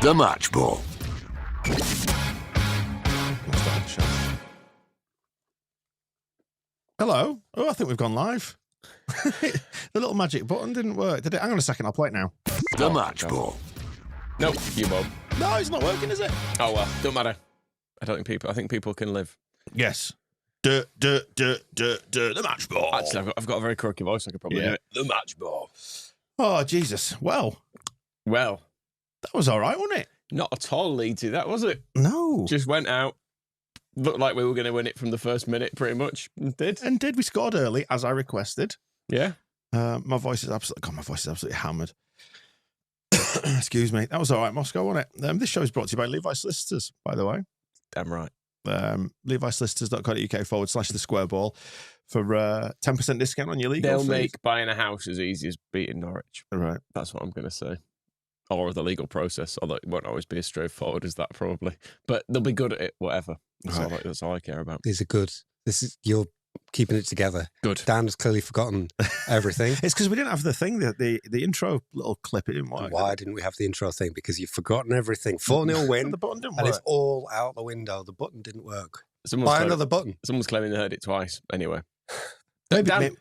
The Match Ball. Hello. Oh, I think we've gone live. The little magic button didn't work, did it? Hang on a second, I'll play it now. The Match Ball. Nope, you won't. No, it's not working, is it? Oh well, don't matter. I think people can live. Yes. The match ball. Actually, I've got a very croaky voice. I could probably do it. The match ball. Oh, Jesus. Well, that was all right, wasn't it? Not at all Leedsy, that was it. No. Just went out. Looked like we were going to win it from the first minute, pretty much. And did. We scored early, as I requested. Yeah. My voice is absolutely hammered. Excuse me. That was all right, Moscow, wasn't it? This show is brought to you by Levi Solicitors, by the way. Damn right. LeviSolicitors.co.uk/the square ball for 10% discount on your legal They'll fees. make buying a house as easy as beating Norwich. Right. That's what I'm going to say. Or the legal process, although it won't always be as straightforward as that, probably. But they'll be good at it, whatever. That's all I care about. These are good. You're keeping it together. Good. Dan has clearly forgotten everything. It's because we didn't have the thing, the intro little clip. It didn't work. Why didn't we have the intro thing? Because you've forgotten everything. 4-0 win. The button didn't and work. it's all out the window. The button didn't work. Buy another button. Someone's claiming they heard it twice. Anyway. Maybe Dan,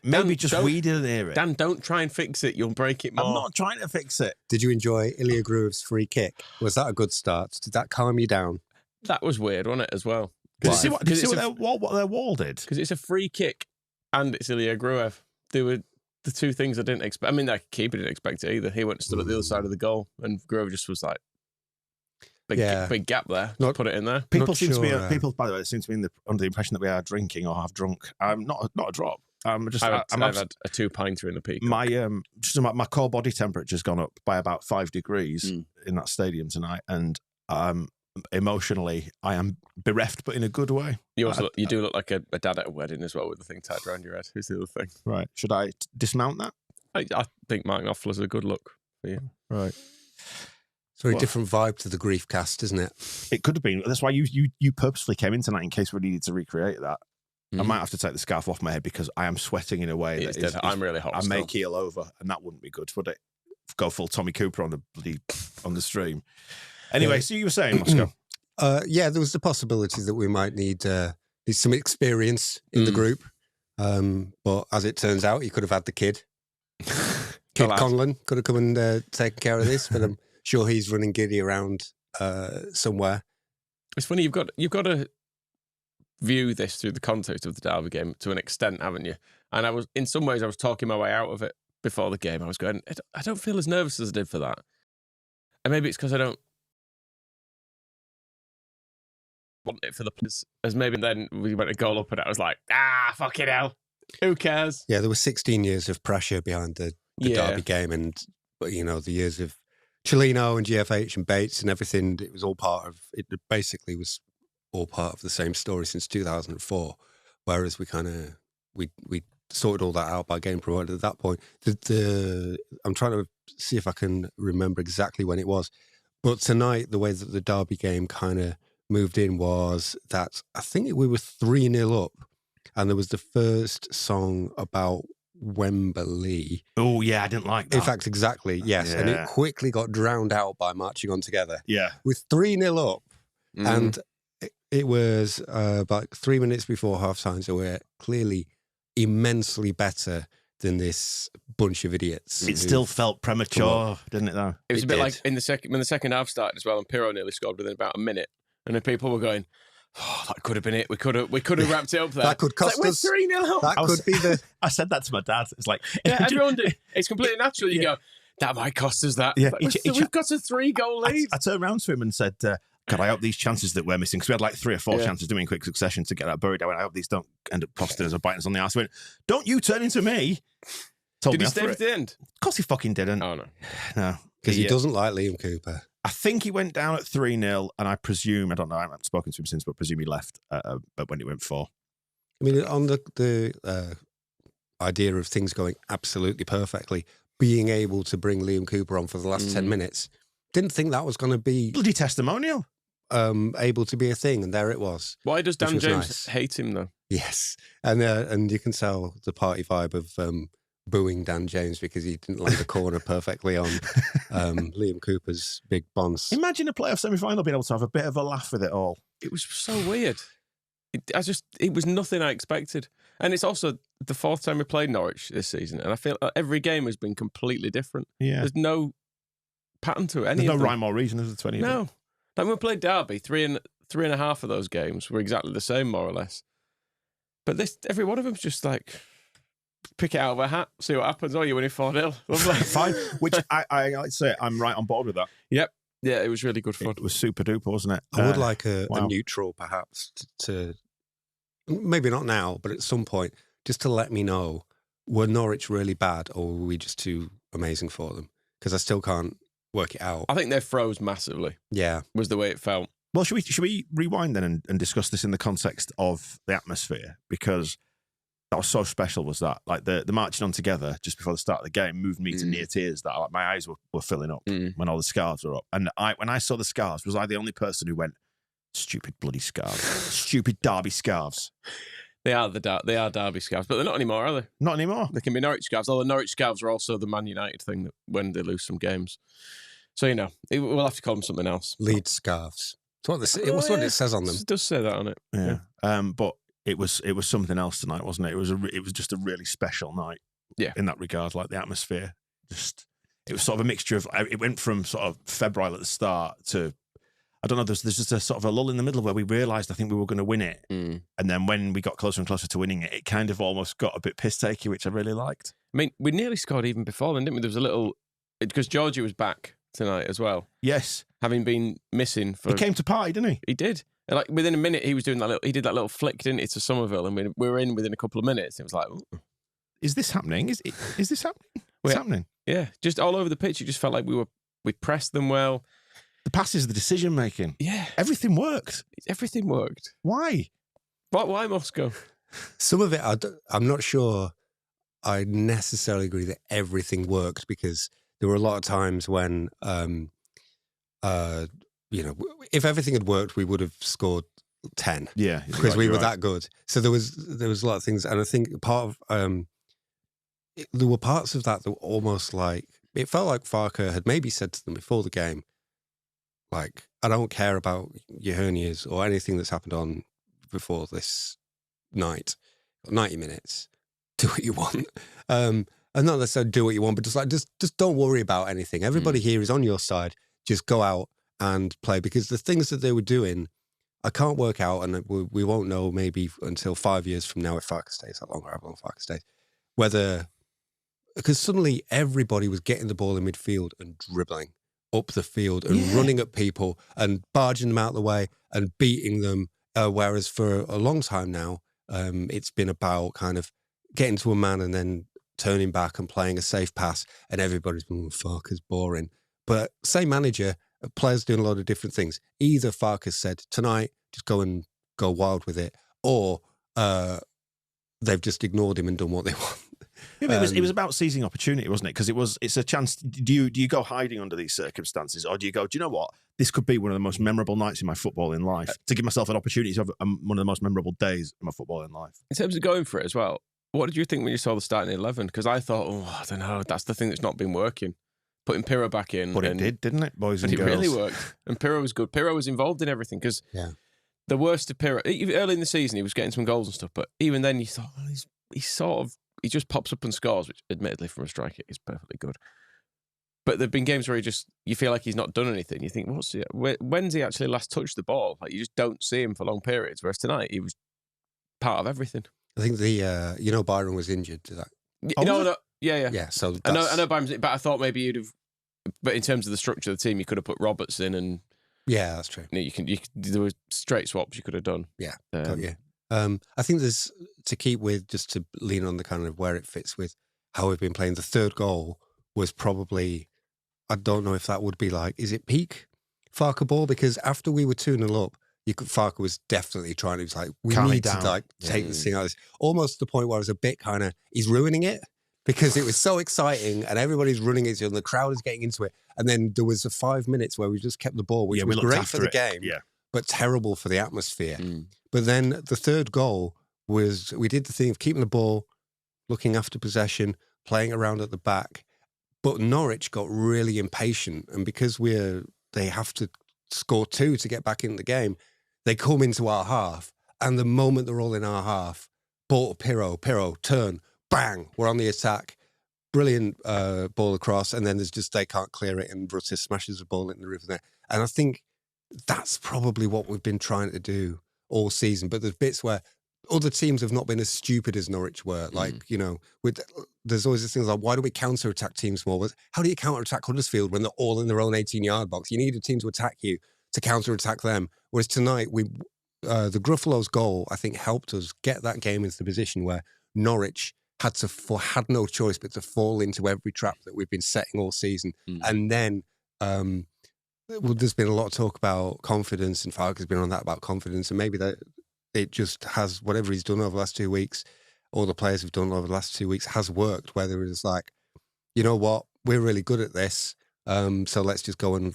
we didn't hear it. Dan, don't try and fix it. You'll break it more. I'm not trying to fix it. Did you enjoy Ilya Gruev's free kick? Was that a good start? Did that calm you down? That was weird, wasn't it, as well? Did you see what their wall did? Because it's a free kick and it's Ilya Gruev. They were the two things I didn't expect. I mean, the keeper didn't expect it either. He went and stood at the other side of the goal and Gruev just was like, big gap there. Just put it in there. People, by the way, seem to be under the impression that we are drinking or have drunk. Not a drop. I've had a 2-pinter in a peak. My core body temperature's gone up by about 5 degrees in that stadium tonight, and emotionally, I am bereft, but in a good way. You do look like a dad at a wedding as well, with the thing tied around your head. Who's the other thing? Right. Should I dismount that? I think Mark Knopfler's a good look for you. Right. It's a very different vibe to the Grief cast, isn't it? It could have been. That's why you purposefully came in tonight in case we needed to recreate that. I might have to take the scarf off my head because I am sweating in a way I'm really hot. I may keel over, and that wouldn't be good, would it? Go full Tommy Cooper on the stream. Anyway, so you were saying, Moscow? There was the possibility that we might need some experience in the group. But as it turns out, you could have had the kid. Kid Conlon could have come and taken care of this, but I'm sure he's running giddy around somewhere. It's funny, you've got to view this through the context of the Derby game to an extent, haven't you? And I was talking my way out of it before the game. I was going, I don't feel as nervous as I did for that. And maybe it's because I don't want it for the players. As maybe then we went a goal up and I was like, fucking hell. Who cares? Yeah, there was 16 years of pressure behind the Derby game, and the years of Cellino and GFH and Bates and everything. It was all part of it. Basically, was all part of the same story since 2004. Whereas we sorted all that out by getting promoted at that point. I'm trying to see if I can remember exactly when it was, but tonight the way that the Derby game kind of moved in was that I think we were 3-0 up, and there was the first song about Wembley. Oh yeah, I didn't like that. In fact, exactly, yes. Yeah. And it quickly got drowned out by Marching On Together. Yeah. With 3-0 up, and it was about 3 minutes before half-time, so we're clearly immensely better than this bunch of idiots. It still felt premature, didn't it, though? It was a bit like when the second half started as well, and Pirro nearly scored within about a minute, and then people were going, that could have been it. We could have wrapped it up there. That could cost us. We're 3-0 up. That could be the... I said that to my dad. It's like... Yeah, everyone did. It's completely natural. You go, that might cost us that. Yeah. We've got a 3-goal lead. I turned around to him and said, God, I hope these chances that we're missing, because we had like 3 or 4 chances doing in quick succession to get that buried. I hope these don't end up costing us or biting us on the arse. He went, don't you turn into me. Did he stay to the end? Of course he fucking didn't. Oh, no. No. Because he doesn't like Liam Cooper. I think he went down at 3-0, and I presume, I don't know, I haven't spoken to him since, but I presume he left when it went 4. I mean, on the idea of things going absolutely perfectly, being able to bring Liam Cooper on for the last 10 minutes, didn't think that was going to be... Bloody testimonial. Able to be a thing, and there it was. Why does Dan James hate him, though? Yes. And you can tell the party vibe of booing Dan James because he didn't land a corner perfectly on Liam Cooper's big bonds. Imagine a playoff semi-final being able to have a bit of a laugh with it all. It was so weird. It was nothing I expected. And it's also the fourth time we played Norwich this season. And I feel every game has been completely different. Yeah. There's no pattern to it. There's no rhyme or reason, is there, to any of it? No. Like when we played Derby, three and a half of those games were exactly the same, more or less. But every one of them's just like, pick it out of a hat, see what happens. Oh, you're winning 4-0. Fine. Which I like to say, I'm right on board with that. Yep. Yeah, it was really good fun. It was super duper, wasn't it? I would like a neutral, perhaps, to maybe not now, but at some point, just to let me know, were Norwich really bad or were we just too amazing for them? Because I still can't work it out. I think they froze massively. Yeah. Was the way it felt. Well, should we rewind then and discuss this in the context of the atmosphere? Because that was so special, was that? Like the marching on together just before the start of the game moved me to near tears that like, my eyes were filling up when all the scarves were up. And when I saw the scarves, was I the only person who went, stupid bloody scarves, stupid Derby scarves? They are Derby scarves, but they're not anymore, are they? Not anymore. They can be Norwich scarves. Although Norwich scarves are also the Man United thing that when they lose some games. So, we'll have to call them something else. Leeds scarves. It's what it says on them. It does say that on it. Yeah. But it was something else tonight, wasn't it? It was just a really special night. Yeah. In that regard, like the atmosphere, it was sort of a mixture of. It went from sort of febrile at the start to, I don't know. There's just a sort of a lull in the middle where we realised I think we were going to win it, and then when we got closer and closer to winning it, it kind of almost got a bit piss takey, which I really liked. I mean, we nearly scored even before then, didn't we? There was a little because Georgie was back tonight as well. Yes, having been missing for. He came to party, didn't he? He did. And like within a minute, he was doing that. He did that little flick, didn't he, to Somerville, and we were in within a couple of minutes. It was like, ooh. Is this happening? Is this happening? What's happening? Yeah, just all over the pitch. You just felt like we pressed them well. The passes, the decision making. Yeah, everything worked. Everything worked. Why? Why Moscow? Some of it, I'm not sure. I necessarily agree that everything worked because there were a lot of times when, if everything had worked, we would have scored 10. Yeah, because we were that good. So there was a lot of things, and I think part of there were parts of that were almost like it felt like Farke had maybe said to them before the game, like, I don't care about your hernias or anything that's happened on before this night, 90 minutes. Do what you want. And not necessarily do what you want, but just don't worry about anything. Everybody here is on your side. Just go out and play, because the things that they were doing, I can't work out, and we won't know maybe until 5 years from now if Farke stays that long or how long Farke stays, whether, because suddenly everybody was getting the ball in midfield and dribbling up the field and running at people and barging them out of the way and beating them, whereas for a long time now, it's been about kind of getting to a man and then turning back and playing a safe pass, and everybody's been, Farke's boring. But same manager, players doing a lot of different things. Either Farke said, tonight, just go wild with it, or they've just ignored him and done what they want. Yeah, but it was about seizing opportunity, wasn't it? Because it's a chance. Do you go hiding under these circumstances, or do you go, do you know what? This could be one of the most memorable nights in my footballing life, to give myself an opportunity to have one of the most memorable days in my footballing life. In terms of going for it as well, what did you think when you saw the starting 11? Because I thought, I don't know, that's the thing that's not been working. Putting Pirro back in. But it did, didn't it, boys and girls? It really worked. And Pirro was good. Pirro was involved in everything, because the worst of Pirro, early in the season, he was getting some goals and stuff, but even then you thought, he just pops up and scores, which admittedly from a striker is perfectly good. But there've been games where you feel like he's not done anything. You think, when's he actually last touched the ball? Like, you just don't see him for long periods. Whereas tonight, he was part of everything. I think Byron was injured to that. Yeah. So I know Byron's, but I thought maybe you'd have. But in terms of the structure of the team, you could have put Roberts in, and that's true. There were straight swaps you could have done. Yeah, I think there's to keep with, just to lean on the kind of where it fits with how we've been playing. The third goal was probably, I don't know if that would be like, is it peak Farke ball? Because after we were 2-0 up, Farke was definitely trying to, was like, we need to take this thing out of this. Almost to the point where I was a bit kind of, he's ruining it, because it was so exciting and everybody's running into it and the crowd is getting into it. And then there was 5 minutes where we just kept the ball, which was great for the game, but terrible for the atmosphere. But then the third goal was, we did the thing of keeping the ball, looking after possession, playing around at the back. But Norwich got really impatient, and because they have to score 2 to get back in the game, they come into our half, and the moment they're all in our half, ball to Pirro, turn, bang, we're on the attack. Brilliant ball across, and then they can't clear it, and Rutter smashes the ball in the roof of the net. And I think that's probably what we've been trying to do all season. But there's bits where other teams have not been as stupid as Norwich were. Like, there's always this thing like, why do we counter-attack teams more? How do you counter-attack Huddersfield when they're all in their own 18-yard box? You need a team to attack you to counter-attack them. Whereas tonight, the Gruffalo's goal, I think, helped us get that game into the position where Norwich had no choice but to fall into every trap that we've been setting all season. And then there's been a lot of talk about confidence, and Falk has been on that about confidence, and maybe that it just has, whatever he's done over the last 2 weeks, all the players have done over the last 2 weeks has worked, whether it's like, you know what, we're really good at this, so let's just go and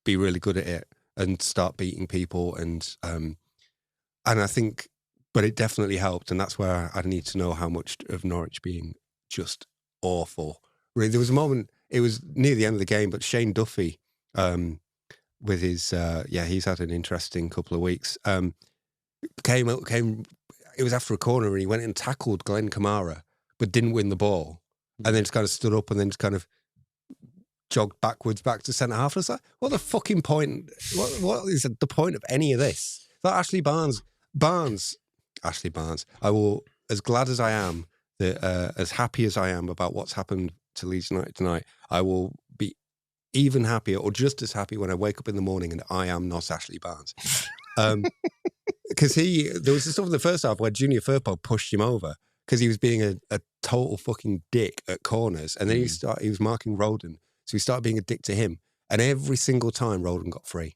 be really good at it and start beating people. And I think, but it definitely helped, and that's where I need to know how much of Norwich being just awful. Really, there was a moment, it was near the end of the game, but Shane Duffy, with his, he's had an interesting couple of weeks, came, it was after a corner, and he went and tackled Glenn Kamara, but didn't win the ball, and then just kind of stood up and then just kind of jogged backwards back to centre half. And it's like, what the fucking point? What is the point of any of this? That Ashley Barnes, I will, as glad as I am, that as happy as I am about what's happened to Leeds United tonight, I will be even happier or just as happy when I wake up in the morning and I am not Ashley Barnes. Because there was this stuff in the first half where Junior Firpo pushed him over because he was being a total fucking dick at corners, and then he was marking Roden, so he started being a dick to him, and every single time Roden got free.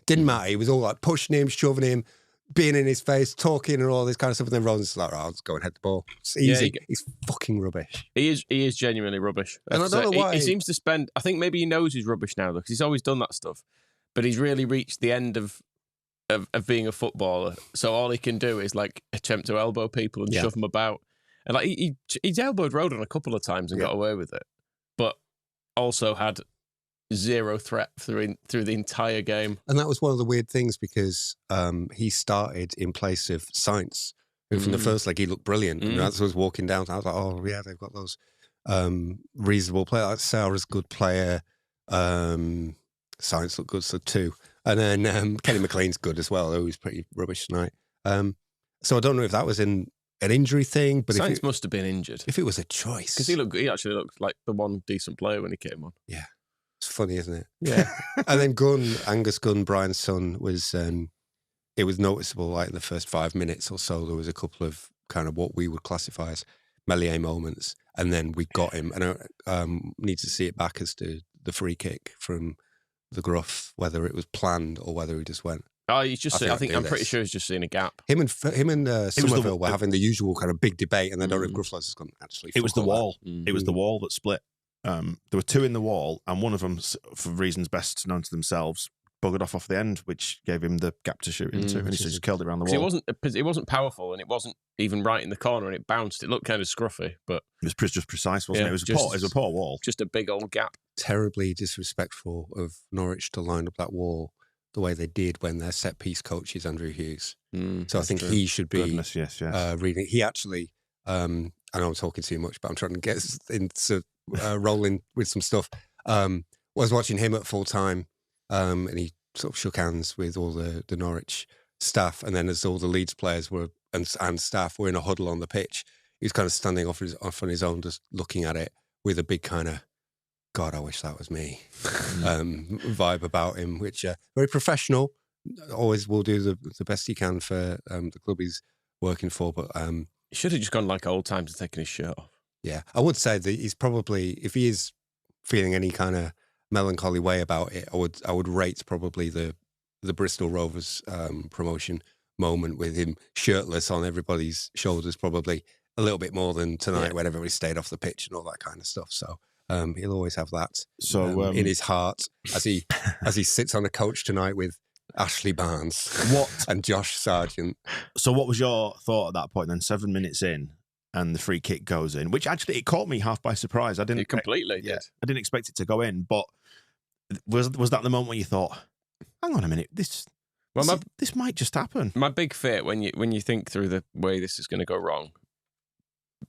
Didn't matter, he was all like pushing him, shoving him, being in his face, talking and all this kind of stuff, and then Roden's like, I'll just go and head the ball. It's easy. He's fucking rubbish. He is genuinely rubbish. And I don't know why. He seems to spend, I think maybe he knows he's rubbish now, though, because he's always done that stuff, but he's really reached the end of being a footballer, so all he can do is attempt to elbow people and shove them about, and he's elbowed Roden a couple of times and got away with it, but also had zero threat through the entire game. And that was one of the weird things, because he started in place of Sainz, who from the first leg he looked brilliant, and as I was walking down I was like, oh yeah, they've got those reasonable players. Like Sarah's good player, Sainz looked good, so too. And then Kenny McLean's good as well, though he's pretty rubbish tonight. So I don't know if that was an injury thing, but Sainz must have been injured. If it was a choice. Because he actually looked like the one decent player when he came on. Yeah. It's funny, isn't it? Yeah. And then Angus Gunn, Brian's son, was it was noticeable, in the first 5 minutes or so, there was a couple of kind of what we would classify as Meslier moments, and then we got him. And I need to see it back as to the free kick from the Gruff, whether it was planned or whether he just went. Oh, he's just. I'm pretty sure he's just seen a gap. Him and Somerville were having the usual kind of big debate, and then I don't know if Gruffalo's has gone actually. It was the wall. It was the wall that split. There were two in the wall, and one of them, for reasons best known to themselves, buggered off the end, which gave him the gap to shoot into, and he just curled it around the wall. It wasn't powerful, and it wasn't even right in the corner, and it bounced. It looked kind of scruffy, but it was just precise, wasn't it? It was a poor wall. Just a big old gap. Terribly disrespectful of Norwich to line up that wall the way they did when their set piece coach is Andrew Hughes. So I think he should be reading. He actually, I know I'm talking too much, but I'm trying to get into rolling with some stuff. Was watching him at full time, and he sort of shook hands with all the Norwich staff, and then as all the Leeds players were and staff were in a huddle on the pitch, he was kind of standing off on his own, just looking at it with a big kind of, God, I wish that was me vibe about him, which very professional, always will do the best he can for the club he's working for. But he should have just gone like old times and taken his shirt off. Yeah, I would say that he's probably, if he is feeling any kind of melancholy way about it, I would rate probably the Bristol Rovers promotion moment with him shirtless on everybody's shoulders, probably a little bit more than tonight when everybody stayed off the pitch and all that kind of stuff. So he'll always have that in his heart as he sits on a coach tonight with Ashley Barnes and Josh Sargent. So what was your thought at that point then? 7 minutes in, and the free kick goes in, which actually it caught me half by surprise. I didn't It completely did. I didn't expect it to go in, but was that the moment when you thought, hang on a minute, this might just happen? My big fear when you think through the way this is going to go wrong,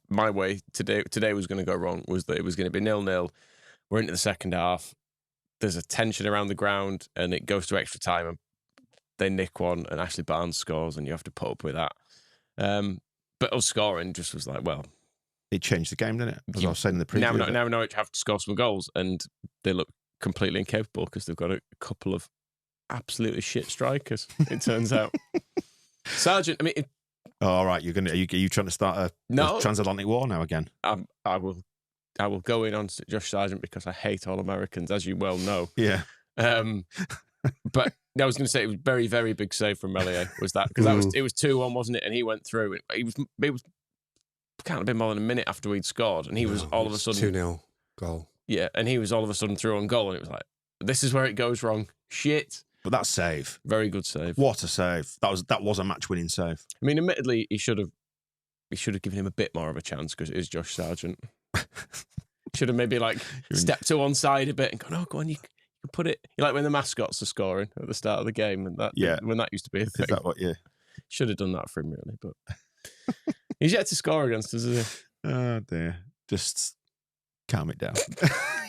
my way today was going to go wrong was that it was going to be 0-0. We're into the second half. There's a tension around the ground, and it goes to extra time, and they nick one, and Ashley Barnes scores, and you have to put up with that. But us scoring just was like, well, it changed the game, didn't it? As I was saying in the preview. Now Norwich have to score some goals, and they look completely incapable because they've got a couple of absolutely shit strikers. It turns out, Sargent. I mean, all right, are you trying to start a transatlantic war now again? I will go in on Josh Sargent because I hate all Americans, as you well know. Yeah. But I was going to say it was very, very big save from Melier. Was that because it was 2-1, wasn't it? And he went through. He was can't have been more than a minute after we'd scored, and he was all of a sudden 2-0 goal. Yeah, and he was all of a sudden through on goal, and it was like, this is where it goes wrong. Shit. But that save, very good save. What a save! That was a match-winning save. I mean, admittedly, he should have given him a bit more of a chance because it is Josh Sargent. Should have maybe stepped to one side a bit and gone, oh, go on, you can put it. You like when the mascots are scoring at the start of the game, and when that used to be a thing. Is that what you should have done that for him, really? But he's yet to score against us, isn't he? Oh dear, just calm it down.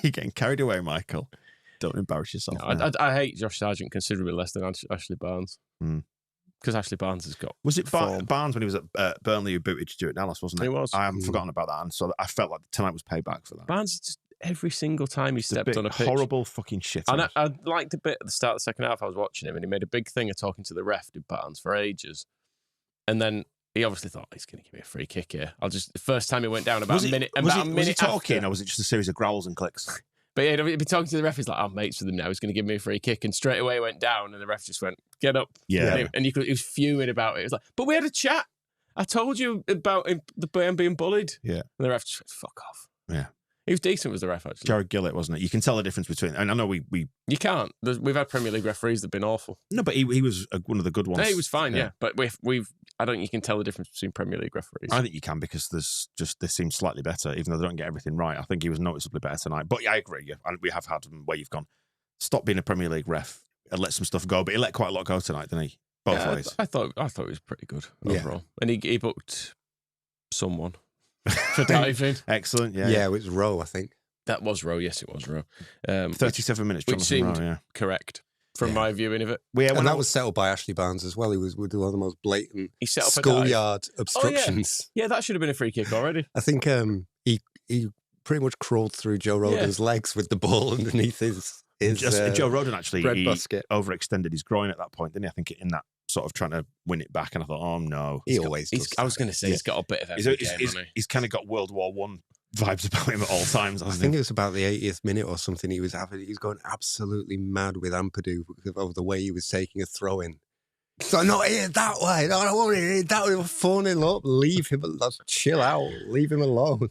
You're getting carried away, Michael. Don't embarrass yourself. No, I hate Josh Sargent considerably less than Ashley Barnes. Because Ashley Barnes has got. Was it Barnes when he was at Burnley who booted Stuart Dallas, wasn't it? He was. I haven't forgotten about that, and so I felt like tonight was payback for that. Barnes, just every single time he stepped on a pitch, horrible fucking shit. And I liked a bit at the start of the second half. I was watching him, and he made a big thing of talking to the ref, did Barnes, for ages, and then he obviously thought, he's going to give me a free kick here. The first time he went down about a minute. Was he talking, or was it just a series of growls and clicks? But yeah, he'd be talking to the ref. He's like, I'm mates with him now. He's going to give me a free kick. And straight away went down, and the ref just went, get up. Yeah. And he was fuming about it. He was like, but we had a chat. I told you about the man being bullied. Yeah. And the ref just went, fuck off. Yeah. He was decent, was the ref, actually. Jared Gillett, wasn't it? You can tell the difference between... And I know we... You can't. We've had Premier League referees that have been awful. No, but he was one of the good ones. No, he was fine, yeah. But I don't think you can tell the difference between Premier League referees. I think you can because they seem slightly better, even though they don't get everything right. I think he was noticeably better tonight. But yeah, I agree. Yeah. And we have had them where you've gone, stop being a Premier League ref and let some stuff go. But he let quite a lot go tonight, didn't he? Both ways. I thought it was pretty good overall. And he booked someone for diving. Excellent, yeah. Yeah, it was Rowe, I think. That was Rowe, yes, it was Rowe. 37 minutes, which seemed correct from my viewing of it. And that was settled by Ashley Barnes as well. He was one of the most blatant schoolyard obstructions. Yeah, that should have been a free kick already. I think he pretty much crawled through Joe Rodon's legs with the ball underneath his Joe Rodon actually overextended his groin at that point, didn't he? I think in that sort of trying to win it back, and I thought, oh no. He always does. I was going to say, he's got a bit of everything. He's kind of got World War I vibes about him at all times. I think it was about the 80th minute or something. He was going absolutely mad with Ampadu because of the way he was taking a throw in. So not here that way. No, I don't want it that way. 4-0 up. Leave him. Chill out. Leave him alone.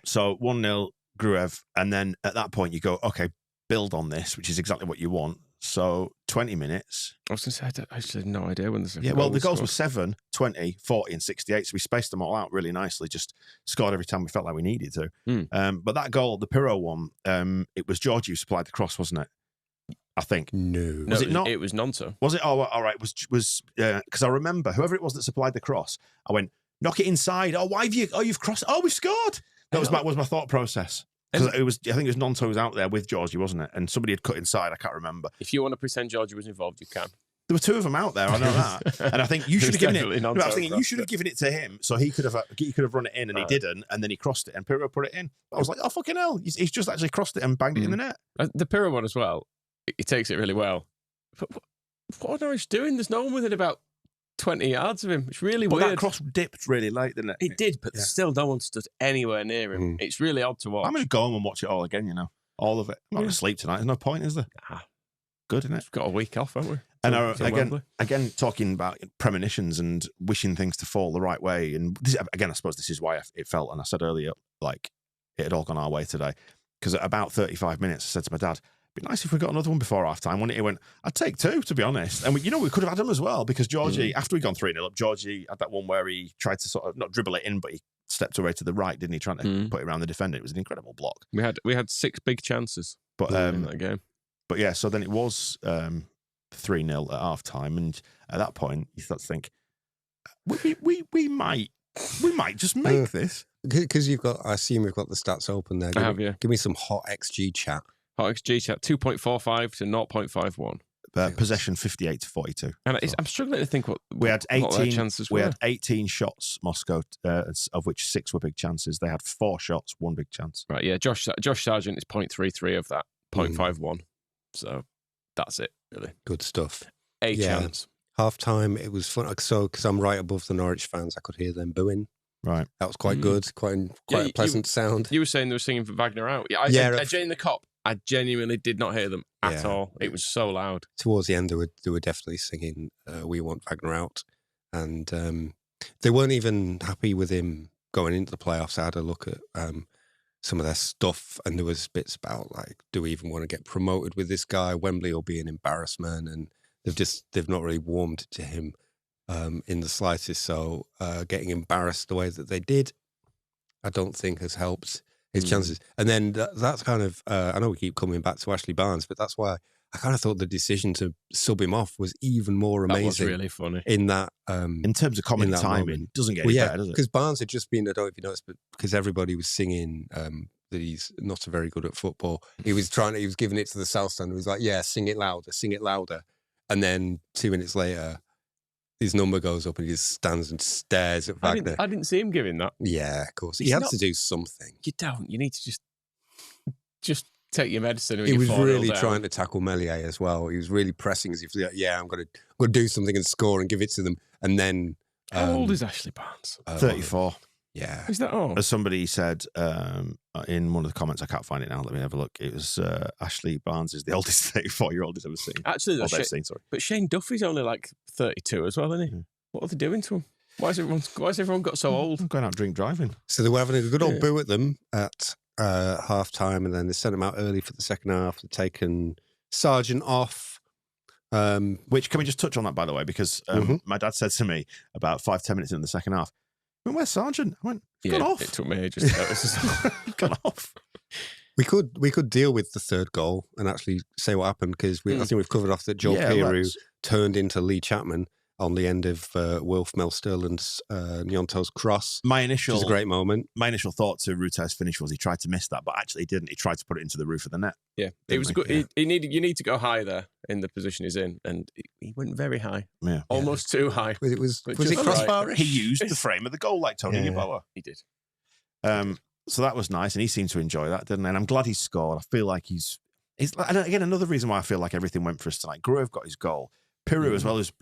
So 1-0 Gruev, and then at that point you go, okay, build on this, which is exactly what you want. So 20 minutes. I was going to say, I actually had no idea when the goals were 7, 20, 40 and 68. So we spaced them all out really nicely, just scored every time we felt like we needed to. But that goal, the Pirro one, it was Georgie who supplied the cross, wasn't it? I think. No. Was it not? It was Nonto. Was it? Oh, all right. Was because I remember whoever it was that supplied the cross, I went, knock it inside. Oh, why have you? Oh, you've crossed. Oh, we've scored. That was my thought process. Because I think it was Nonto was out there with Georgie, wasn't it? And somebody had cut inside. I can't remember. If you want to pretend Georgie was involved, you can. There were 2 of them out there. I know that. And I think you should have given it. I was thinking you should have given it to him, so he could have run it in, and he didn't, and then he crossed it, and Pirro put it in. I was like, oh fucking hell! He's just actually crossed it and banged it in the net. The Pirro one as well. He takes it really well. But what are Norwich doing? There's no one within about 20 yards of him. It's really weird. That cross dipped really late, didn't it? It did, but still no one stood anywhere near him. It's really odd to watch. I'm going to go home and watch it all again, all of it. I'm not going to sleep tonight. There's no point, is there? Good, isn't it? We've got a week off, haven't we? And again, talking about premonitions and wishing things to fall the right way. And this, again, I suppose this is why it felt, and I said earlier, like it had all gone our way today. Because at about 35 minutes, I said to my dad, be nice if we got another one before half time. When he went, I'd take 2, to be honest. And we could have had them as well because Georgie, after we'd gone 3-0 up, Georgie had that one where he tried to sort of not dribble it in, but he stepped away to the right, didn't he? Trying to put it around the defender. It was an incredible block. We had 6 big chances but in that game. But yeah, so then it was 3-0 at half time, and at that point you start to think we might just make this. Because I assume we've got the stats open there. Give me some hot XG chat. Hot XG chat 2.45 to 0.51. Possession 58 to 42. And I'm struggling to think what we had 18 what their chances were. We had 18 shots, Moscow, of which 6 were big chances. They had 4 shots, 1 big chance. Right, yeah. Josh Sargent is 0.33 of that, 0.51. So that's it, really. Good stuff. A chance. Half time, it was fun. So, because I'm right above the Norwich fans, I could hear them booing. Right. That was quite good, quite a pleasant sound. You were saying they were singing for Wagner out. Yeah, in the Cop, I genuinely did not hear them at all. It was so loud. Towards the end, they were definitely singing We Want Wagner Out. And they weren't even happy with him going into the playoffs. I had a look at some of their stuff, and there was bits about, like, do we even want to get promoted with this guy? Wembley will be an embarrassment, and they've not really warmed to him in the slightest. So getting embarrassed the way that they did, I don't think has helped his chances. And then that's kind of, I know we keep coming back to Ashley Barnes, but that's why I kind of thought the decision to sub him off was even more amazing. That was really funny. In that, in terms of comedy timing, doesn't get any better, does it? Because Barnes had just been, I don't know if you noticed, but because everybody was singing that he's not so very good at football, he was giving it to the South Stand. He was like, yeah, sing it louder. And then 2 minutes later, his number goes up and he just stands and stares at Wagner. I didn't see him giving that. Yeah, of course. He had to do something. You don't. You need to just take your medicine. He was really trying to tackle Meslier as well. He was really pressing as if, I'm going to do something and score and give it to them. And then... How old is Ashley Barnes? 34. Yeah. Is that all? As somebody said in one of the comments, I can't find it now, let me have a look. It was Ashley Barnes is the oldest 34-year-old he's ever seen. Actually, sorry. But Shane Duffy's only like 32 as well, isn't he? What are they doing to him? Why has everyone got so old? Going out drink driving. So they were having a good old boo at them at half time, and then they sent him out early for the second half. They've taken Sargent off. Which, can we just touch on that, by the way? Because my dad said to me about 5-10 minutes in the second half, where's Sargent? I went, he's gone off. It took me ages to notice. He's gone off. We could deal with the third goal and actually say what happened, because I think we've covered off that Joel Piru turned into Lee Chapman on the end of Wilf Mel Sterland's Nyonto's cross. Which was a great moment. My initial thought to Ruter's finish was he tried to miss that, but actually he didn't. He tried to put it into the roof of the net. Yeah, it was good. Yeah. You need to go high there in the position he's in, and he went very high. Yeah, almost too high. Was it crossbar? He used the frame of the goal like Tony Yeboah. He did. So that was nice, and he seemed to enjoy that, didn't he? And I'm glad he scored. I feel like he's and again, another reason why I feel like everything went for us tonight. Grove got his goal. Piru as well, as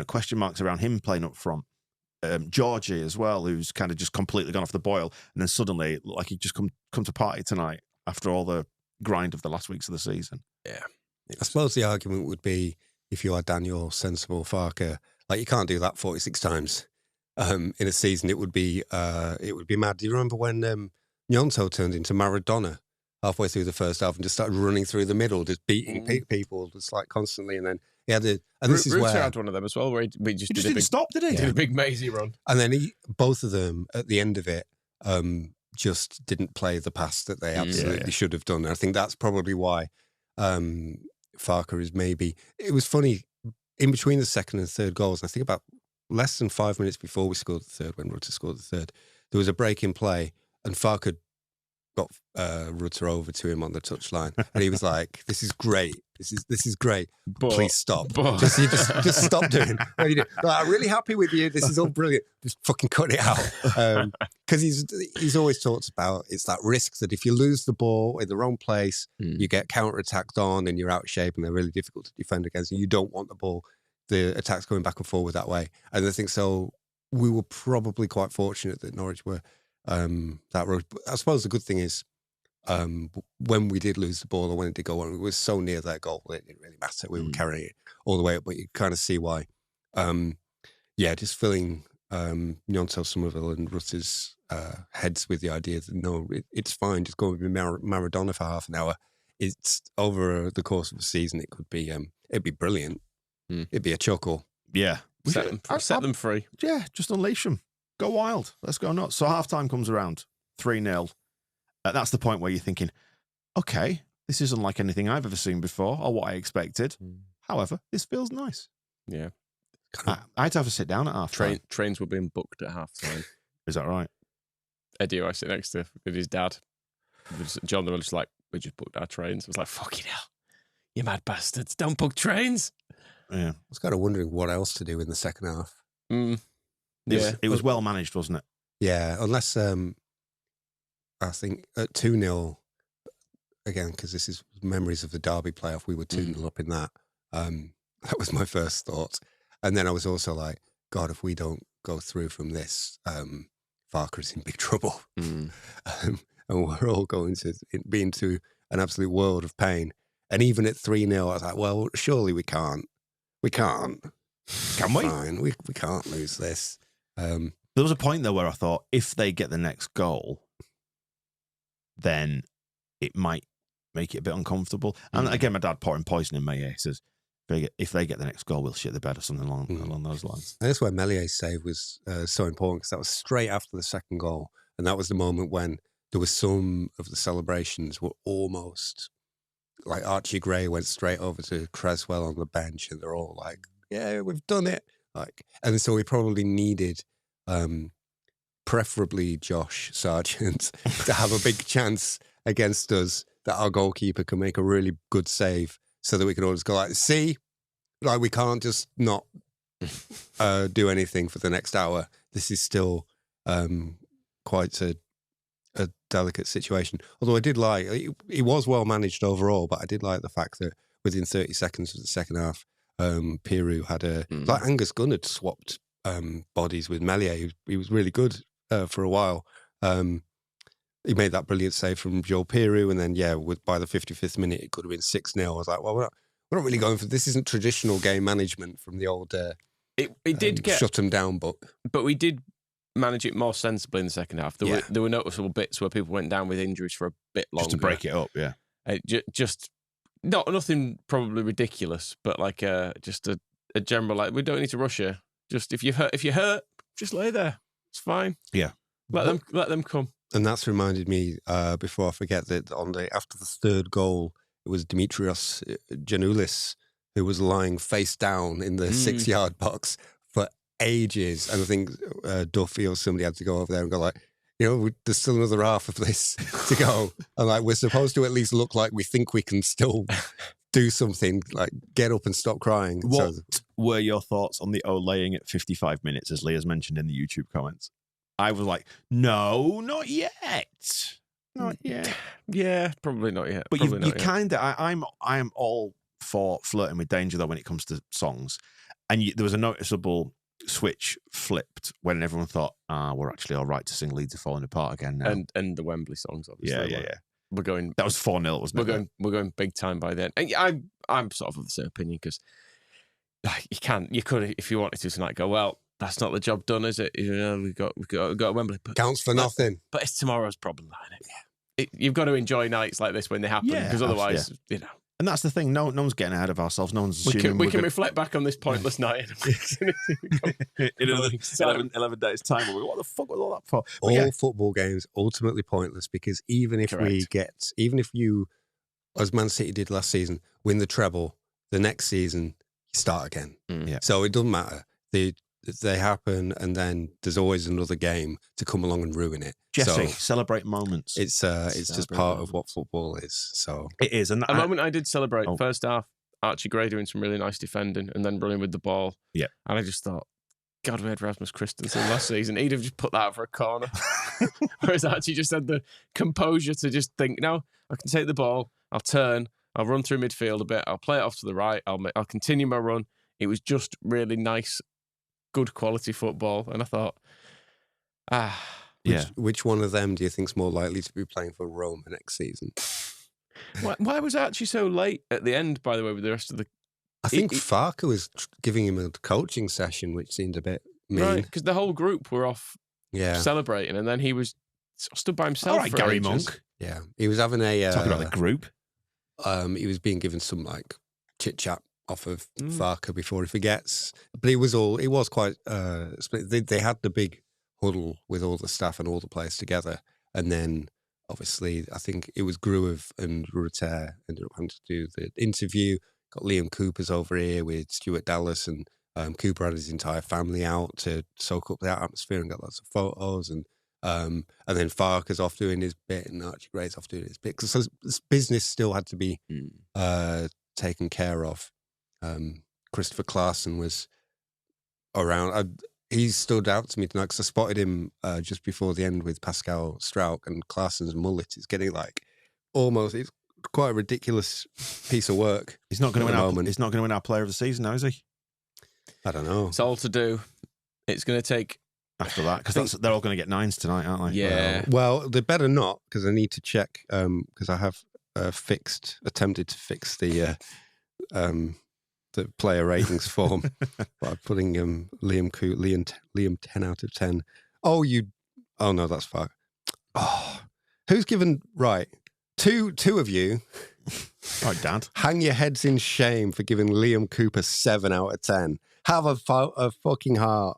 question marks around him playing up front. Georgie as well, who's kind of just completely gone off the boil, and then suddenly like he just come to party tonight after all the grind of the last weeks of the season. Yeah, I suppose the argument would be, if you are Daniel Sensible Farker, like, you can't do that 46 times in a season. It would be mad. Do you remember when Nyonto turned into Maradona halfway through the first half and just started running through the middle, just beating people just like constantly, and then he had this is where had one of them as well, where he just didn't stop, did he? Did a big mazy run, and then both of them at the end of it just didn't play the pass that they absolutely should have done. And I think that's probably why Farker is maybe. It was funny in between the second and third goals, and I think about less than 5 minutes before we scored the third, when Rutter scored the third, there was a break in play, and Farker got Rutter over to him on the touchline, and he was like, "This is great. This is great. Please stop. Just stop doing what you do. Like, I'm really happy with you. This is all brilliant. Just fucking cut it out." Because he's always talked about, it's that risk that if you lose the ball in the wrong place, you get counter-attacked on and you're out of shape and they're really difficult to defend against, and you don't want the attacks going back and forward that way. And I think so. We were probably quite fortunate that Norwich were that road. But I suppose the good thing is, when we did lose the ball or when it did go on, we were so near their goal, it didn't really matter. We were carrying it all the way up, but you kind of see why. Just filling Nyonto, Somerville and Rutter's heads with the idea that no, it's fine, just go with Maradona for half an hour it's over the course of a season. It could be it'd be brilliant. It'd be a chuckle. Yeah. Set them free. Yeah, just unleash them. Go wild. Let's go nuts. So half-time comes around, 3-0. That's the point where you're thinking, okay, this isn't like anything I've ever seen before or what I expected. However, this feels nice. Yeah. I had to have a sit down at half-time. Trains were being booked at half-time. Is that right? Eddie, who I sit next to, with his dad, John, they were just like, we just booked our trains. I was like, fucking hell, you mad bastards, don't book trains. Yeah. I was kind of wondering what else to do in the second half. Yeah. It was well managed, wasn't it? Yeah, unless I think at 2-0, again, because this is memories of the Derby playoff, we were 2-0 up in that. That was my first thought. And then I was also like, God, if we don't go through from this, Farker's in big trouble. And we're all going to be into an absolute world of pain. And even at 3-0, I was like, well, surely we can't. We can't. Can we? Fine. We can't lose this. There was a point there where I thought if they get the next goal, then it might make it a bit uncomfortable. And again, my dad pouring poison in my ear. He says, if they get the next goal, we'll shit the bed or something along those lines. And that's why Mellier's save was so important, because that was straight after the second goal. And that was the moment when there was some of the celebrations were almost like Archie Gray went straight over to Creswell on the bench and they're all like, yeah, we've done it. And so we probably needed preferably Josh Sargent to have a big chance against us that our goalkeeper can make a really good save so that we can always go like, see, like we can't just not do anything for the next hour. This is still quite a delicate situation. Although I did like, it was well managed overall, but I did like the fact that within 30 seconds of the second half, Piru had like Angus Gunn had swapped bodies with Meslier. He was really good for a while. He made that brilliant save from Joel Piru, and then by the 55th minute it could have been 6-0. I was like, well, we're not really going for this. Isn't traditional game management from the old. It did get shut them down book, but we did manage it more sensibly in the second half. There were noticeable bits where people went down with injuries for a bit longer, just to break it up. Yeah, just nothing probably ridiculous, but like just a general like we don't need to rush you. Just if you're hurt, just lay there. It's fine. Yeah, let them come. And that's reminded me, before I forget, that after the third goal, it was Dimitrios Giannoulis who was lying face down in the 6-yard box for ages. And I think Duffy or somebody had to go over there and go like, there's still another half of this to go. And like, we're supposed to at least look like we think we can still do something, like get up and stop crying. What were your thoughts on the Olaying at 55 minutes, as Leah's mentioned in the YouTube comments? I was like, no, not yet. Not yet. Yeah, probably not yet. But you kind of, I am all for flirting with danger, though, when it comes to songs. And there was a noticeable switch flipped when everyone thought, we're actually all right to sing Leeds Are Falling Apart again now. And the Wembley songs, obviously. Yeah. We're going. That was 4-0, wasn't it? We're going big time by then. And I'm sort of the same opinion, because you could, if you wanted to tonight, go, well, that's not the job done, is it? We've got Wembley. But, counts for nothing. But it's tomorrow's problem, isn't it? You've got to enjoy nights like this when they happen, because otherwise, And that's the thing. No one's getting ahead of ourselves. No one's assuming we can reflect back on this pointless night in another 11 days' time. What the fuck was all that for? All football games ultimately pointless, because even if you, as Man City did last season, win the treble, the next season you start again. So it doesn't matter. They happen, and then there's always another game to come along and ruin it. Jesse, celebrate moments. It's just part of what football is. So it is. And a moment I did celebrate, first half, Archie Gray doing some really nice defending and then running with the ball. Yeah. And I just thought, God, we had Rasmus Christensen last season. He'd have just put that out for a corner. Whereas Archie just had the composure to just think, no, I can take the ball, I'll turn, I'll run through midfield a bit, I'll play it off to the right, I'll continue my run. It was just really nice, good quality football. And I thought, which one of them do you think's more likely to be playing for Roma next season? Why was Archie so late at the end, by the way, with the rest of the... I think Farker was giving him a coaching session, which seemed a bit mean. Right, because the whole group were off celebrating, and then he was stood by himself. All right, for Gary ages. Monk. Yeah, he was having a... Talking about the group. he was being given some like chit chat off of Farke before he forgets. But it was quite split. They had the big huddle with all the staff and all the players together, and then obviously I think it was Gruev and Rutter ended up having to do the interview. Got Liam Cooper's over here with Stuart Dallas, and Cooper had his entire family out to soak up that atmosphere and get lots of photos, and then Farke's off doing his bit and Archie Gray's off doing his bit, because this business still had to be taken care of. Christopher Clarkson was around. He stood out to me tonight because I spotted him just before the end with Pascal Strauch, and Clarkson's mullet is getting like almost, it's quite a ridiculous piece of work. He's not going to win our player of the season now, is he? I don't know. It's all to do. It's going to take after that, because they're all going to get 9s tonight, aren't they? Yeah. Well, they better not, because I need to check, because I have attempted to fix the player ratings form by putting Liam 10 out of 10. Oh no, that's fine. Oh, who's given right? Two of you. Right, Dad. Hang your heads in shame for giving Liam Cooper 7 out of 10. Have a fucking heart.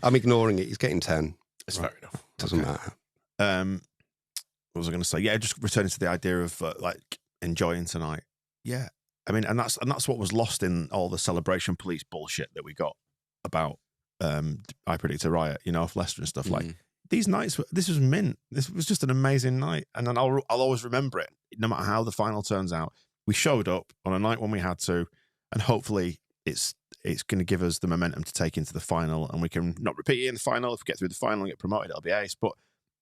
I'm ignoring it. He's getting 10. It's fair enough. Doesn't matter. What was I going to say? Yeah, just returning to the idea of like enjoying tonight. Yeah, I mean, and that's what was lost in all the celebration police bullshit that we got about I Predict a Riot, off Leicester and stuff. Like these nights, this was mint. This was just an amazing night, and then I'll always remember it, no matter how the final turns out. We showed up on a night when we had to, and hopefully it's going to give us the momentum to take into the final, and we can not repeat it in the final. If we get through the final and get promoted, it'll be ace. But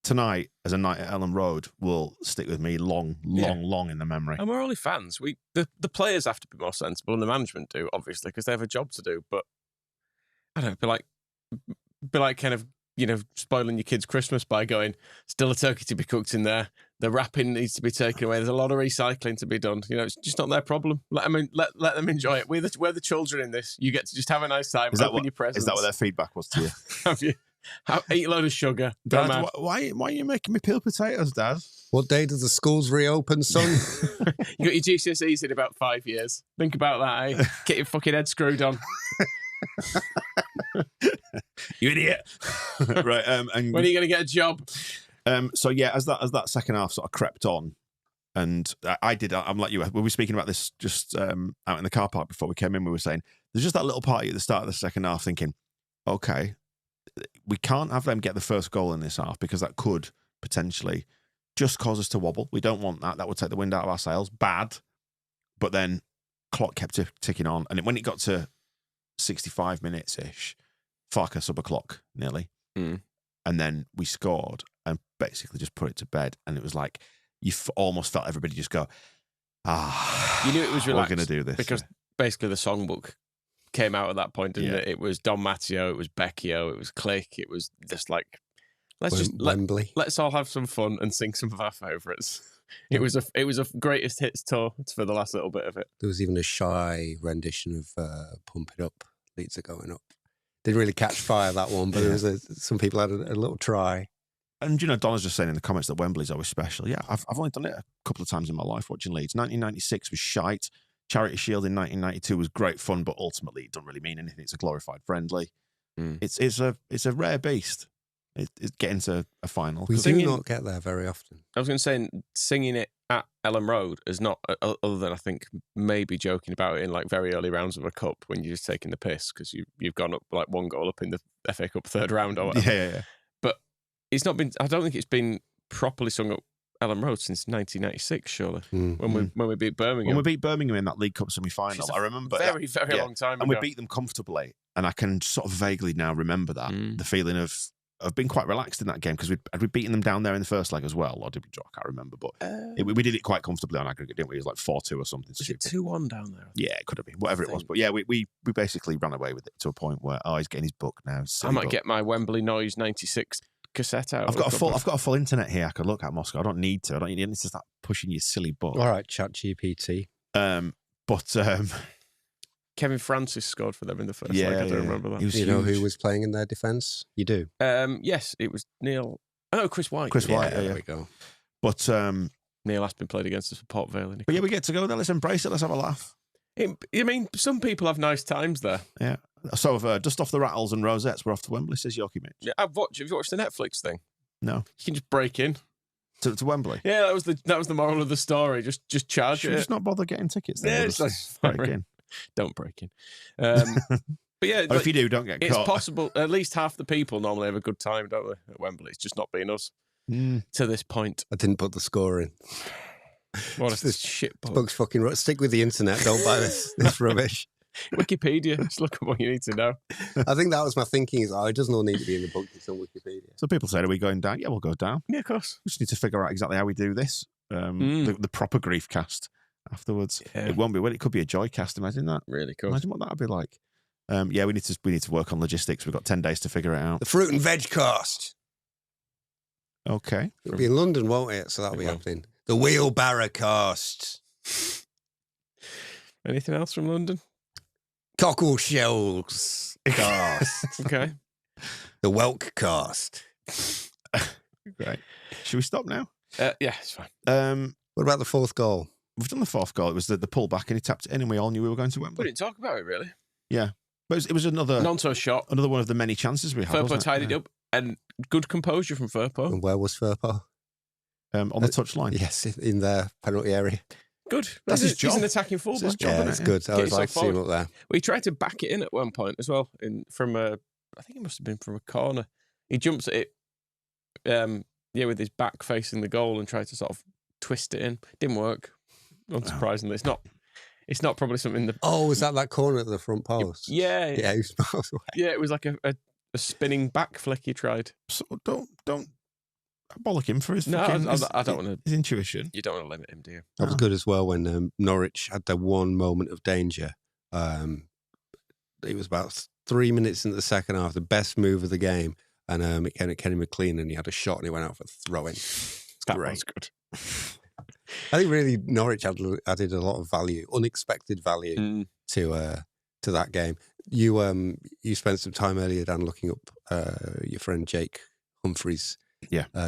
tonight, as a night at Ellen Road, will stick with me long in the memory. And we're only fans. The players have to be more sensible, and the management do, obviously, because they have a job to do. But I don't know, be like kind of, spoiling your kids' Christmas by going, still a turkey to be cooked in there. The wrapping needs to be taken away. There's a lot of recycling to be done. It's just not their problem. Let them enjoy it. We're the children in this. You get to just have a nice time. Open your presents. Is that what their feedback was to you? Have you? Eat a load of sugar. Dad, why are you making me peel potatoes, Dad? What day does the schools reopen, son? You got your GCSEs in about 5 years. Think about that, eh? Get your fucking head screwed on. You idiot. Right. And when are you going to get a job? So yeah, as that second half sort of crept on, and I'm like you, we were speaking about this just out in the car park before we came in. We were saying there's just that little party at the start of the second half thinking, okay, we can't have them get the first goal in this half because that could potentially just cause us to wobble. We don't want that. That would take the wind out of our sails. Bad. But then clock kept ticking on. And when it got to 65 minutes-ish, Farke sub a clock nearly. And then we scored and basically just put it to bed. And it was like, you almost felt everybody just go, you knew it was relaxed. We're going to do this. Because basically the songbook came out at that point, didn't it? It was Don Matteo, it was Becchio, it was Click, it was just like, let's all have some fun and sing some of our favourites. It was a greatest hits tour for the last little bit of it. There was even a shy rendition of Pump It Up, Leeds Are Going Up. Didn't really catch fire, that one, but there was some people had a little try. And Donna's just saying in the comments that Wembley's always special. Yeah, I've only done it a couple of times in my life watching Leeds. 1996 was shite. Charity Shield in 1992 was great fun, but ultimately it doesn't really mean anything. It's a glorified friendly. It's a rare beast. It's getting to a final. We do not get there very often. I was going to say, singing it at Ellen Road is not, other than I think maybe joking about it in like very early rounds of a cup when you're just taking the piss because you've gone up like 1 goal up in the FA Cup third round or whatever. Yeah. But it's not been. I don't think it's been properly sung up Ellen Road since 1996, surely. When we beat Birmingham. When we beat Birmingham in that League Cup semi-final, I remember very long time ago. And we beat them comfortably, and I can sort of vaguely now remember that the feeling of being quite relaxed in that game because had we beaten them down there in the first leg as well, or did we draw? I can't remember, but we did it quite comfortably on aggregate, didn't we? It was like 4-2 or something. Was it 2-1 down there? Yeah, it could have been whatever it was, but yeah, we basically ran away with it to a point where he's getting his book now. I might get my Wembley Noise '96 cassette out. I've got a full internet here. I can look at Moscow. I don't need to start pushing your silly book. All right, ChatGPT. Kevin Francis scored for them in the first leg. I don't remember that. You know who was playing in their defence? You do? Yes, it was Neil. Oh, Chris White. Chris White, there we go. But Neil Aspin played against us for Port Vale. But yeah, we get to go there. Let's embrace it. Let's have a laugh. I mean, some people have nice times there. Yeah. So dust off the rattles and rosettes. We're off to Wembley, says Yorkie Mitch. Yeah, have you watched the Netflix thing? No. You can just break in. To Wembley? Yeah, that was the moral of the story. Just charge Should it. we just not bother getting tickets then? Yeah, We'll it's just like- break in. Don't break in. But yeah, Or if you do, don't get it's caught. possible. At least half the people normally have a good time, don't they, at Wembley? It's just not been us to this point. I didn't put the score in. What a shit book. Book's fucking stick with the internet. Don't buy this rubbish. Wikipedia. Just look at what you need to know. I think that was my thinking. It doesn't all need to be in the book. It's on Wikipedia. So people said, are we going down? Yeah, we'll go down. Yeah, of course. We just need to figure out exactly how we do this. The proper grief cast afterwards. Yeah. It won't be. Well, it could be a joy cast. Imagine that. Really cool. Imagine what that would be like. Yeah, we need to work on logistics. We've got 10 days to figure it out. The fruit and veg cast. Okay. It'll be in London, won't it? So that'll be happening. The wheelbarrow cast. Anything else from London? Cockle shells cast. Okay. The Welk cast. Great. Should we stop now? Yeah, it's fine. What about the fourth goal? We've done the fourth goal. It was the pull back and he tapped it in and we all knew we were going to We Wembley. didn't talk about it, really. Yeah. But it was another Non-to shot. one of the many chances we had. Firpo wasn't tied it up. And good composure from Firpo. And where was Firpo? On the touchline. Yes, in their penalty area. Good. That's his job. He's an attacking fullback. his job, Yeah, isn't it's it? good. I Get would like to see him yourself up there. We tried to back it in at one point as well. From I think it must have been from a corner. He jumps at it, with his back facing the goal and tried to sort of twist it in. Didn't work. Unsurprisingly, it's not probably something that. Oh, was that corner at the front post? Yeah, Yeah, he was miles away. yeah. It was like a spinning back flick he tried. So don't bollock him for his No, fucking, I don't want to. his intuition. You don't want to limit him, do you? That was good as well when Norwich had their one moment of danger. It was about 3 minutes into the second half, the best move of the game. And it came at Kenny McLean and he had a shot and he went out for a throw-in. That Great. was good. I think really Norwich added a lot of value, unexpected value to that game. You spent some time earlier, Dan, looking up your friend Jake Humphreys'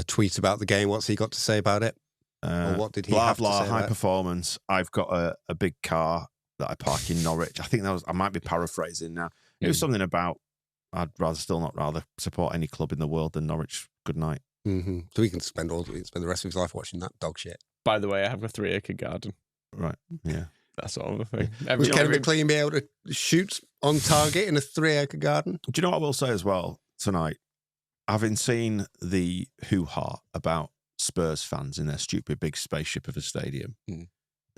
tweet about the game. What's he got to say about it? Or what did he blah, have blah, to say high about it? performance. I've got a big car that I park in Norwich. I think I might be paraphrasing now. It was something about I'd rather support any club in the world than Norwich. Good night. Mm-hmm. So he can spend the rest of his life watching that dog shit. By the way, I have a 3-acre garden. Right. Yeah. That's all the thing. Would Kenny McLean be able to shoot on target in a 3-acre garden? Do you know what I will say as well tonight? Having seen the hoo-ha about Spurs fans in their stupid big spaceship of a stadium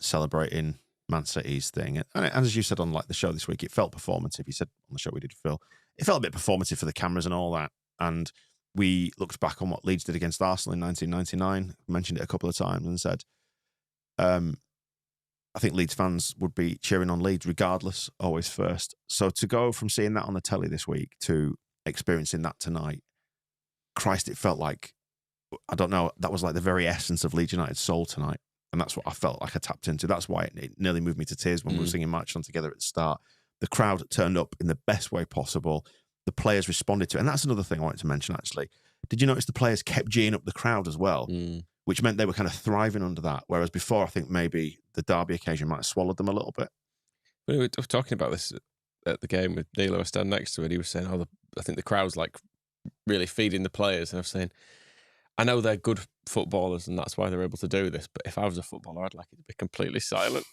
celebrating Man City's thing, and as you said on the show this week, it felt performative. You said on the show we did, Phil, it felt a bit performative for the cameras and all that. And we looked back on what Leeds did against Arsenal in 1999, mentioned it a couple of times, and said, I think Leeds fans would be cheering on Leeds regardless, always first. So to go from seeing that on the telly this week to experiencing that tonight, Christ, it felt like, I don't know, that was like the very essence of Leeds United's soul tonight. And that's what I felt like I tapped into. That's why it nearly moved me to tears when we were singing March On Together at the start. The crowd turned up in the best way possible. The players responded to it. And that's another thing I wanted to mention, actually. Did you notice the players kept geeing up the crowd as well? Which meant they were kind of thriving under that. Whereas before, I think maybe the derby occasion might have swallowed them a little bit. We were talking about this at the game with Neil. I was standing next to it. He was saying, I think the crowd's like really feeding the players. And I was saying, I know they're good footballers and that's why they're able to do this. But if I was a footballer, I'd like it to be completely silent.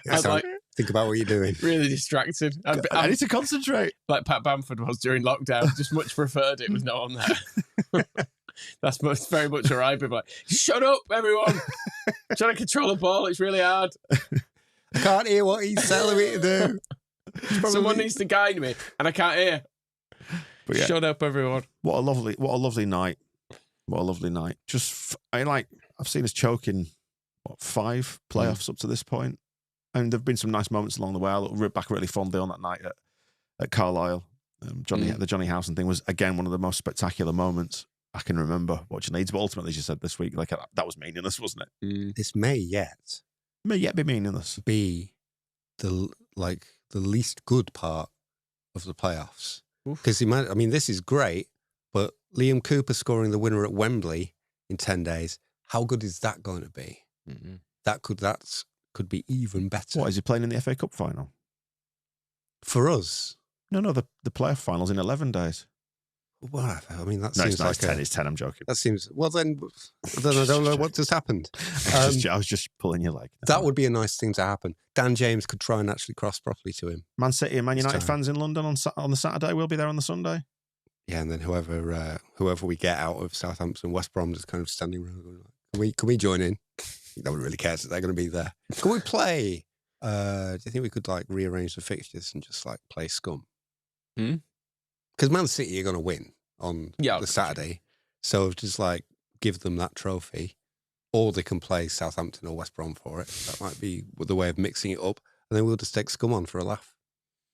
I'd like, think about what you're doing. Really distracted. I need to concentrate. Like Pat Bamford was during lockdown. Just much preferred it with no one there. That's very much where I'd be like, shut up, everyone. Trying to control the ball. It's really hard. I can't hear what he's telling me to do. Someone needs to guide me and I can't hear. But yeah, shut up, everyone. What a lovely night. What a lovely night. I've seen us choking, 5 playoffs up to this point. And there've been some nice moments along the way. I look back really fondly on that night at Carlisle. The Johnny Howson thing was, again, one of the most spectacular moments I can remember watching Leeds. But ultimately, as you said this week, that was meaningless, wasn't it? This may yet be meaningless. Be the least good part of the playoffs. Because this is great, but Liam Cooper scoring the winner at Wembley in 10 days how good is that going to be? Mm-hmm. That could be even better. What, is he playing in the FA Cup final? For us? No, the playoff final's in 11 days. Whatever. I mean, that No, seems it's not. like It's 10. It's 10. I'm joking. That seems... Well, then I don't know what just happened. I was just pulling your leg. That would be a nice thing to happen. Dan James could try and actually cross properly to him. Man City and Man This United time. fans in London on the Saturday. We'll be there on the Sunday. Yeah, and then whoever we get out of Southampton, West Brom, just kind of standing around going, can we join in? No one really cares that they're going to be there. Can we play? Do you think we could like rearrange the fixtures and just like play scum? Because Man City are going to win on the Saturday. So just like give them that trophy, or they can play Southampton or West Brom for it. That might be the way of mixing it up. And then we'll just take scum on for a laugh.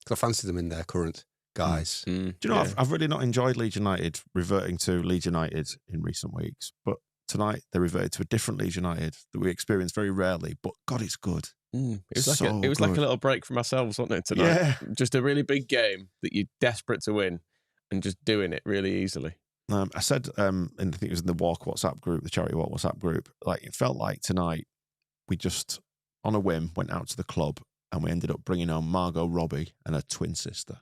Because I fancy them in their current guys. Do you know, I've really not enjoyed Leeds United reverting to Leeds United in recent weeks. But tonight they reverted to a different Leeds United that we experience very rarely. But God, it's good. It was like a little break from ourselves, wasn't it, tonight? Yeah. Just a really big game that you're desperate to win and just doing it really easily. I said, and I think it was in the Walk WhatsApp group, the Charity Walk WhatsApp group, like it felt like tonight we just, on a whim, went out to the club and we ended up bringing home Margot Robbie and her twin sister.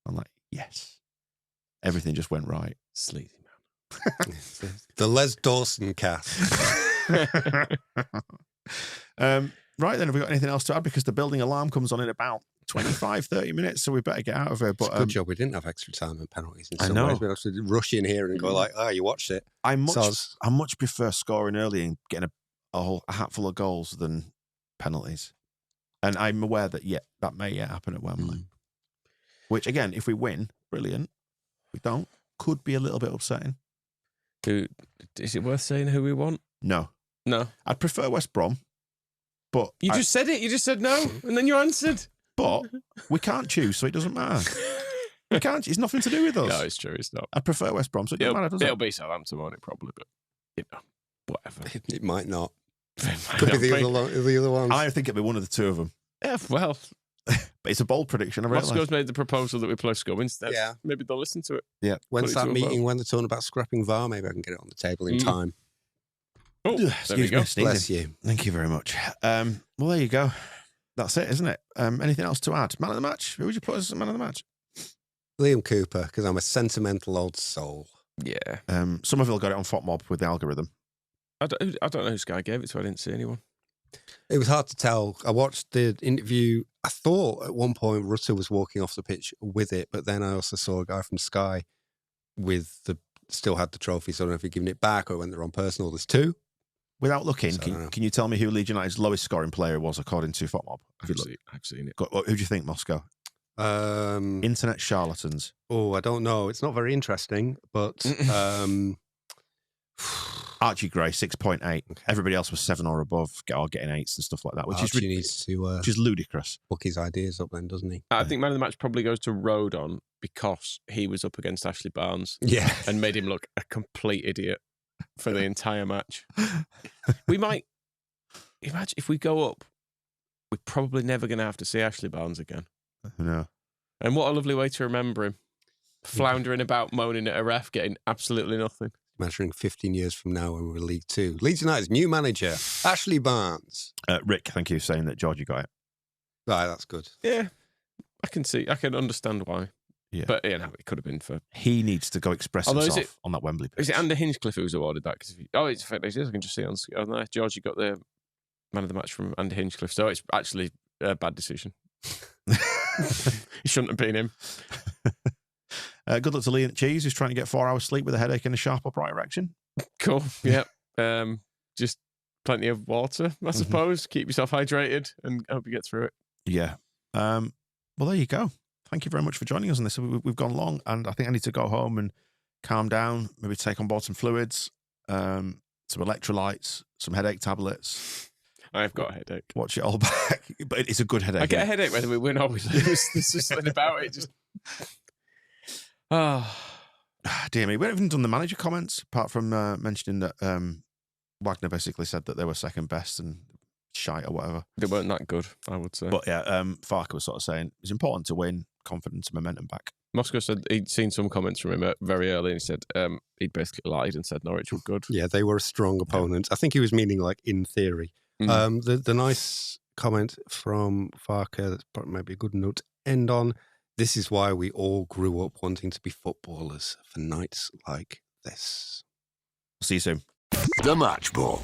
I'm like, yes. Everything just went right. Sleazy man. The Les Dawson cast. Right then, have we got anything else to add? Because the building alarm comes on in about 25, 30 minutes, so we better get out of here. But good job we didn't have extra time and penalties. In I some know. ways. We'd have to rush in here and go like, "Oh, you watched it." I much prefer scoring early and getting a hatful of goals than penalties. And I'm aware that that may yet happen at Wembley. Which again, if we win, brilliant. If we don't, could be a little bit upsetting. Is it worth saying who we want? No. I'd prefer West Brom. But you just said it. You just said no, and then you answered. But we can't choose, so it doesn't matter. We can't. It's nothing to do with us. No, it's true. It's not. I prefer West Brom, so it doesn't matter, does it? It'll be Southampton, won't it? Probably, but whatever. It might not. Could be the other ones. I think it'll be one of the two of them. Yeah, well. But it's a bold prediction. Moscow's made the proposal that we play scum instead. Yeah. Maybe they'll listen to it. Yeah. When's that meeting when they're talking about scrapping VAR? Maybe I can get it on the table in time. Oh, there we go. Bless you. Thank you very much. Well, there you go. That's it, isn't it? Anything else to add? Man of the match? Who would you put as man of the match? Liam Cooper, because I'm a sentimental old soul. Yeah. Somerville got it on FOTMob with the algorithm. I don't know who Sky gave it to. I didn't see anyone. It was hard to tell. I watched the interview. I thought at one point Rutter was walking off the pitch with it, but then I also saw a guy from Sky still had the trophy. So I don't know if he'd given it back or it went the wrong person, or there's two. Without looking, can you tell me who Leeds United's lowest scoring player was according to FOTMob? I've seen it. Who do you think, Moscow? Internet charlatans. Oh, I don't know. It's not very interesting, but Archie Gray, 6.8. Okay. Everybody else was 7 or above, or getting 8s and stuff like that, which needs to which is ludicrous. Book his ideas up then, doesn't he? I think man of the match probably goes to Rodon because he was up against Ashley Barnes. Yeah. And made him look a complete idiot for the entire match. We might imagine if we go up, we're probably never going to have to see Ashley Barnes again. No. And what a lovely way to remember him. Floundering about, moaning at a ref, getting absolutely nothing. Measuring 15 years from now when we're League Two. Leeds United's new manager, Ashley Barnes. Rick, thank you for saying that Georgie got it. Right, that's good. Yeah, I can understand why. Yeah. But, it could have been for... He needs to go express himself on that Wembley pitch. Is it Andy Hinchcliffe who was awarded that? It's fact, I can just see it on there. Georgie got the man of the match from Andy Hinchcliffe, so it's actually a bad decision. It shouldn't have been him. Good luck to Lee and Cheese, who's trying to get 4 hours sleep with a headache and a sharp upright erection. Cool. Yep. Just plenty of water, I suppose. Keep yourself hydrated and hope you get through it. Yeah. Well, there you go. Thank you very much for joining us on this. We've gone long, and I think I need to go home and calm down, maybe take on board some fluids, some electrolytes, some headache tablets. I've got a headache. Watch it all back. But it's a good headache. I get a headache whether we win or we lose. There's just something about it. Just... Dear me, we haven't even done the manager comments, apart from mentioning that Wagner basically said that they were second best and shite or whatever. They weren't that good, I would say. But yeah, Farker was sort of saying it's important to win. confidence and momentum back. Moscow said he'd seen some comments from him very early, and he said he'd basically lied and said Norwich were good. Yeah, they were a strong opponent. I think he was meaning like in theory. The nice comment from Farker, that's probably maybe a good note to end on. This is why we all grew up wanting to be footballers for nights like this. See you soon. The match ball.